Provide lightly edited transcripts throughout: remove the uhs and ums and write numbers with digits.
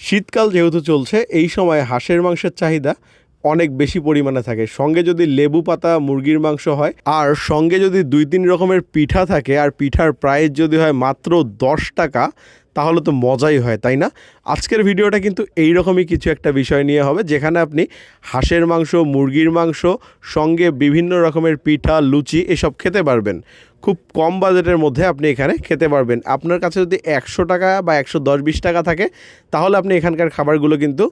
শীতকাল যেহেতু চলছে এই সময় হাঁসের মাংসের চাহিদা অনেক বেশি পরিমাণে থাকে। সঙ্গে যদি লেবু পাতা মুরগির মাংস হয় আর সঙ্গে যদি 2-3 রকমের পিঠা থাকে আর পিঠার প্রাইস যদি হয় মাত্র 10 টাকা, তাহলে তো মজাই হয়, তাই না? আজকের ভিডিওটা কিন্তু এইরকমই কিছু একটা বিষয় নিয়ে হবে, যেখানে আপনি হাঁসের মাংস, মুরগির মাংস সঙ্গে বিভিন্ন রকমের পিঠা, লুচি এসব খেতে পারবেন। খুব কম বাজেটের মধ্যে আপনি এখানে খেতে পারবেন। আপনার কাছে যদি 100 টাকা বা 110-20 টাকা থাকে, তাহলে আপনি এখানকার খাবারগুলো কিন্তু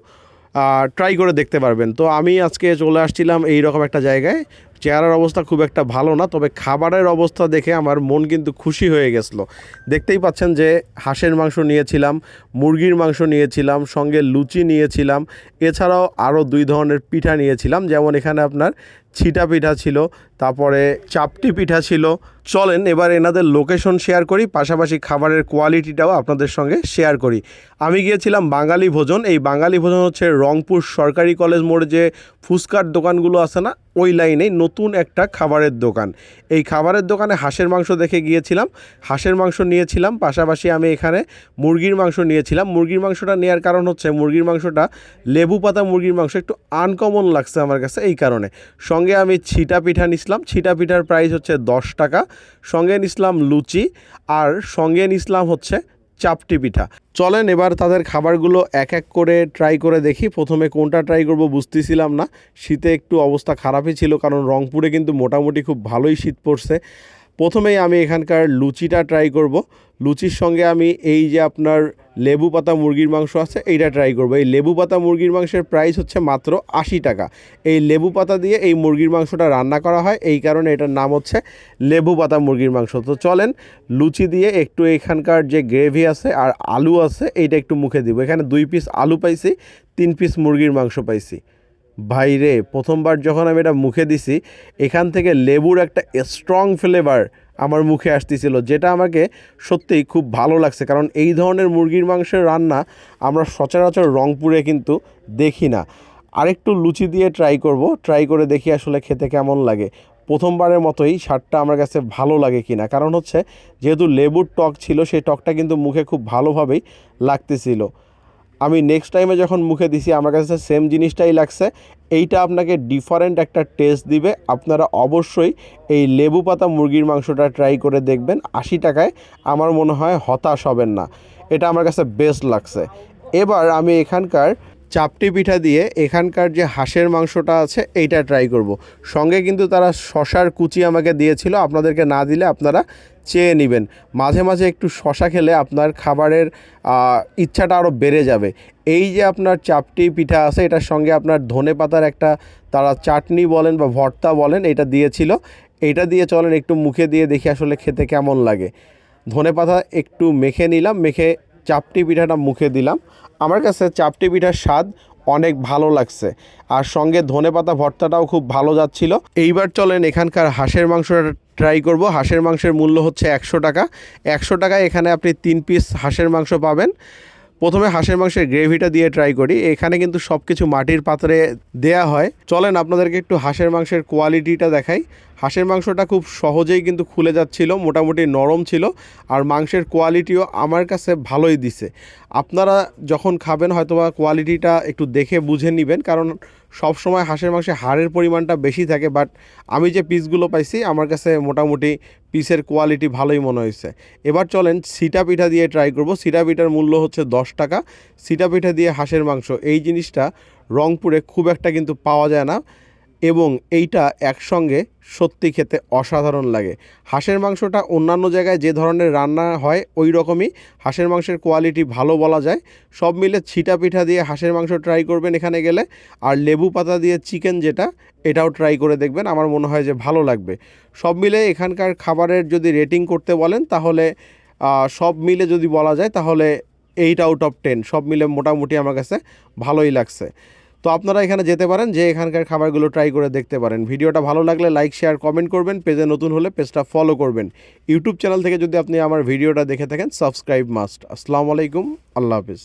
ট্রাই করে দেখতে পারবেন। তো আমি আজকে চলে আসছিলাম এই রকম একটা জায়গায়। চেহারার অবস্থা খুব একটা ভালো না, তবে খাবারের অবস্থা দেখে আমার মন কিন্তু খুশি হয়ে গেছিলো। দেখতেই পাচ্ছেন যে হাঁসের মাংস নিয়েছিলাম, মুরগির মাংস নিয়েছিলাম, সঙ্গে লুচি নিয়েছিলাম, এছাড়াও আরও 2 ধরনের পিঠা নিয়েছিলাম। যেমন এখানে আপনার ছিটা পিঠা ছিল, তারপরে চাপটি পিঠা ছিল। চলেন এবার এনাদের লোকেশন শেয়ার করি, পাশাপাশি খাবারের কোয়ালিটিটাও আপনাদের সঙ্গে শেয়ার করি। আমি গিয়েছিলাম বাঙালি ভোজন। এই বাঙালি ভোজন হচ্ছে রংপুর সরকারি কলেজ মোড়ে যে ফুচকার দোকানগুলো আছে না, ওই লাইনেই নতুন একটা খাবারের দোকান। এই খাবারের দোকানে হাঁসের মাংস দেখে গিয়েছিলাম, হাঁসের মাংস নিয়েছিলাম, পাশাপাশি আমি এখানে মুরগির মাংস নিয়েছিলাম। মুরগির মাংসটা নেওয়ার কারণ হচ্ছে মুরগির মাংসটা লেবু পাতা মুরগির মাংস একটু আনকমন লাগছে আমার কাছে, এই কারণে। সঙ্গে আমি ছিটা পিঠা নিছিলাম, ছিটা পিঠার প্রাইস হচ্ছে 10 টাকা। সঙ্গে নিছিলাম লুচি আর সঙ্গে নিছিলাম হচ্ছে চাপটি পিঠা। চলেন এবার তাদের খাবারগুলো এক এক করে ট্রাই করে দেখি। প্রথমে কোনটা ট্রাই করব বুঝতেছিলাম না, শীতে একটু অবস্থা খারাপই ছিল, কারণ রংপুরে কিন্তু মোটামুটি খুব ভালোই শীত পড়ছে। প্রথমেই আমি এখানকার লুচিটা ট্রাই করব। লুচির সঙ্গে আমি এই যে আপনার লেবু পাতা মুরগির মাংস আছে এইটা ট্রাই করব। এই লেবু পাতা মুরগির মাংসের প্রাইস হচ্ছে মাত্র 80 টাকা। এই লেবু পাতা দিয়ে এই মুরগির মাংসটা রান্না করা হয়, এই কারণে এটার নাম হচ্ছে লেবু পাতা মুরগির মাংস। তো চলেন লুচি দিয়ে একটু এখানকার যে গ্রেভি আছে আর আলু আছে এইটা একটু মুখে দিব। এখানে 2 পিস আলু পাইছি, 3 পিস মুরগির মাংস পাইছি। ভাই রে, প্রথমবার যখন আমি এটা মুখে দিছি, এখান থেকে লেবুর একটা স্ট্রং ফ্লেভার আমার মুখে আসতেছিল, যেটা আমাকে সত্যিই খুব ভালো লাগছে। কারণ এই ধরনের মুরগির মাংসের রান্না আমরা সচরাচর রংপুরে কিন্তু দেখি না। আরেকটু লুচি দিয়ে ট্রাই করব, ট্রাই করে দেখি আসলে খেতে কেমন লাগে। প্রথমবারের মতোই স্বাদটা আমার কাছে ভালো লাগে কিনা, কারণ হচ্ছে যেহেতু লেবুর টক ছিল, সেই টকটা কিন্তু মুখে খুব ভালোভাবেই লাগতেছিল। আমি নেক্সট টাইমে যখন মুখে দিছি আমার কাছে সেম জিনিসটাই লাগছে। এইটা আপনাকে ডিফারেন্ট একটা টেস্ট দিবে। আপনারা অবশ্যই এই লেবু পাতা মুরগির মাংসটা ট্রাই করে দেখবেন। 80 টাকায় আমার মনে হয় হতাশ হবেন না, এটা আমার কাছে বেস্ট লাগছে। এবার আমি এখানকার চাপটি পিঠা দিয়ে এখানকার যে হাঁসের মাংসটা আছে এইটা ট্রাই করব। সঙ্গে কিন্তু তারা শশার কুচি আমাকে দিয়েছিল, আপনাদেরকে না দিলে আপনারা চেয়ে নেবেন। মাঝে মাঝে একটু শশা খেলে আপনার খাবারের ইচ্ছাটা আরও বেড়ে যাবে। এই যে আপনার চাপটি পিঠা আছে, এটার সঙ্গে আপনার ধনে পাতার একটা তারা চাটনি বলেন বা ভর্তা বলেন, এটা দিয়েছিল। এইটা দিয়ে চলেন একটু মুখে দিয়ে দেখি আসলে খেতে কেমন লাগে। ধনে পাতা একটু মেখে নিলাম, মেখে চাপটি পিঠাটা মুখে দিলাম। আমার কাছে চাপটি পিঠার স্বাদ অনেক ভালো লাগছে, আর সঙ্গে ধনেপাতা ভর্তাটাও খুব ভালো যাচ্ছিল। এইবার চলেন এখানকার হাঁসের মাংসটা ট্রাই করব। হাঁসের মাংসের মূল্য হচ্ছে 100 টাকা। 100 টাকায় এখানে আপনি 3 পিস হাঁসের মাংস পাবেন। প্রথমে হাঁসের মাংসের গ্রেভিটা দিয়ে ট্রাই করি। এখানে কিন্তু সব কিছু মাটির পাত্রে দেয়া হয়। চলেন আপনাদেরকে একটু হাঁসের মাংসের কোয়ালিটিটা দেখাই। হাঁসের মাংসটা খুব সহজেই কিন্তু খুলে যাচ্ছিল, মোটামুটি নরম ছিল, আর মাংসের কোয়ালিটিও আমার কাছে ভালোই দিছে। আপনারা যখন খাবেন হয়তোবা কোয়ালিটিটা একটু দেখে বুঝে নেবেন, কারণ সব সময় হাঁসের মাংসে হাড়ের পরিমাণটা বেশি থাকে। বাট আমি যে পিসগুলো পাইছি আমার কাছে মোটামুটি পিসের কোয়ালিটি ভালোই মনে হয়েছে। এবার চলেন সিটা পিঠা দিয়ে ট্রাই করব। সিটা পিঠার মূল্য হচ্ছে 10 টাকা। সিটা পিঠা দিয়ে হাঁসের মাংস, এই জিনিসটা রংপুরে খুব একটা কিন্তু পাওয়া যায় না, এবং এইটা একসঙ্গে সত্যি খেতে অসাধারণ লাগে। হাঁসের মাংসটা অন্যান্য জায়গায় যে ধরনের রান্না হয় ওই রকমই হাঁসের মাংসের কোয়ালিটি ভালো বলা যায়। সব মিলে ছিটা পিঠা দিয়ে হাঁসের মাংস ট্রাই করবেন এখানে গেলে, আর লেবু পাতা দিয়ে চিকেন যেটা, এটাও ট্রাই করে দেখবেন। আমার মনে হয় যে ভালো লাগবে। সব মিলে এখানকার খাবারের যদি রেটিং করতে বলেন, তাহলে সব মিলে যদি বলা যায় তাহলে 8 আউট অফ 10। সব মিলে মোটামুটি আমার কাছে ভালোই লাগছে। তো আপনারা এখানে যেতে পারেন, যে এখানকার খাবারগুলো ট্রাই করে দেখতে পারেন। ভিডিওটা ভালো লাগলে লাইক, শেয়ার, কমেন্ট করবেন। পেজে নতুন হলে পেজটা ফলো করবেন। ইউটিউব চ্যানেল থেকে যদি আপনি আমার ভিডিওটা দেখে থাকেন, সাবস্ক্রাইব মাস্ট। আসসালামু আলাইকুম, আল্লাহ হাফিজ।